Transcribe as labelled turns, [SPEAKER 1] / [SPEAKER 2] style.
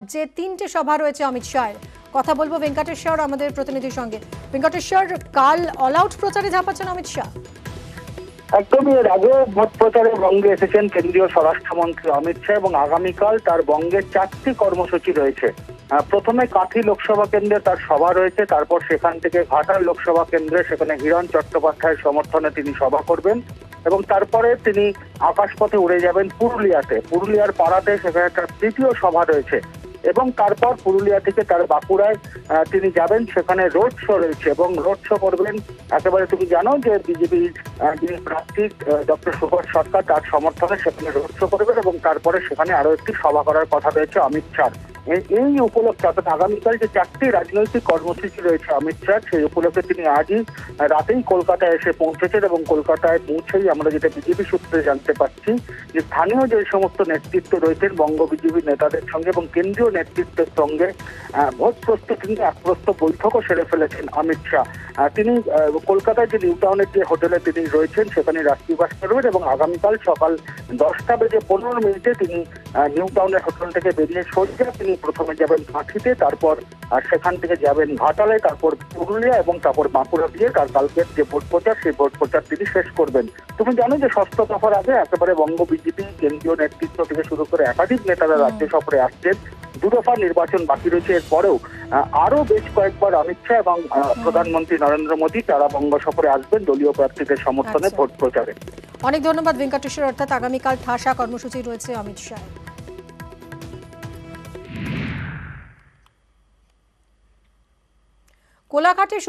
[SPEAKER 1] যে তিনটে সভা রয়েছে অমিত শাহের, কথা বলবো ভেঙ্কটেশ্বর আমাদের প্রতিনিধির সঙ্গে। ভেঙ্কটেশ্বর, কাল অল আউট প্রচারে ঝাঁপাচ্ছেন অমিত শাহ।
[SPEAKER 2] একদমই, এর আগেও ভোট প্রচারে বঙ্গে এসেছেন কেন্দ্রীয় স্বরাষ্ট্রমন্ত্রী অমিত শাহ এবং আগামীকাল তার বঙ্গের 4টি কর্মসূচি রয়েছে। প্রথমে কাঁথি লোকসভা কেন্দ্রে তার সভা রয়েছে, তারপর সেখান থেকে ঘাটাল লোকসভা কেন্দ্রে সেখানে হিরণ চট্টোপাধ্যায়ের সমর্থনে তিনি সভা করবেন এবং তারপরে তিনি আকাশপথে উড়ে যাবেন পুরুলিয়াতে, পুরুলিয়ার পাড়াতে সেখানে একটা তৃতীয় সভা রয়েছে এবং তারপর পুরুলিয়া থেকে তার বাঁকুড়ায় তিনি যাবেন, সেখানে রোড শো রয়েছে এবং রোড শো করবেন। একেবারে তুমি জানো যে বিজেপি যিনি প্রার্থী ডক্টর সুভাষ সরকার তার সমর্থনে সেখানে রোড শো করবেন এবং তারপরে সেখানে আরো একটি সভা করার কথা রয়েছে অমিত শাহ। এই উপলক্ষে অর্থাৎ আগামীকাল যে 4টি রাজনৈতিক কর্মসূচি রয়েছে অমিত শাহ, সেই উপলক্ষে তিনি আজই রাতেই কলকাতায় এসে পৌঁছেছেন এবং কলকাতায় পৌঁছেই আমরা যেটা বিজেপি সূত্রে জানতে পারছি যে স্থানীয় যে সমস্ত নেতৃত্ব রয়েছেন বঙ্গ বিজেপি নেতাদের সঙ্গে এবং কেন্দ্রীয় নেতৃত্বের সঙ্গে ভোট প্রস্তুতি নিয়ে এক প্রস্তুত বৈঠকও সেরে ফেলেছেন অমিত শাহ। তিনি কলকাতায় যে নিউ টাউনের যে হোটেলে তিনি রয়েছেন সেখানে রাত্রিবাস করবেন এবং আগামীকাল সকাল 10:15 তিনি নিউ টাউনের হোটেল থেকে বেরিয়ে সোজা তিনি প্রথমে যাবেন কাঁথিতে, তারপর সেখান থেকে যাবেন ঘাটালে, তারপর পুরুলিয়া এবং তারপর বাঁকুড়া দিয়ে তার কালকের যে ভোট প্রচার সেই ভোট প্রচার তিনি শেষ করবেন। তুমি জানো যে 6 দফার আগে একেবারে বঙ্গ বিজেপি কেন্দ্রীয় নেতৃত্ব থেকে শুরু করে একাধিক নেতারা রাজ্য সফরে আসছেন। 2 দফার নির্বাচন বাকি রয়েছে, এরপরেও আরো বেশ কয়েকবার অমিত শাহ এবং প্রধানমন্ত্রী নরেন্দ্র মোদী তারা বঙ্গ সফরে আসবেন দলীয় প্রার্থীদের সমর্থনে ভোট প্রচারে।
[SPEAKER 1] অনেক ধন্যবাদ ভেঙ্কটেশ্বর। অর্থাৎ আগামীকাল ঠাসা কর্মসূচি রয়েছে অমিত শাহ। কোলাঘাটে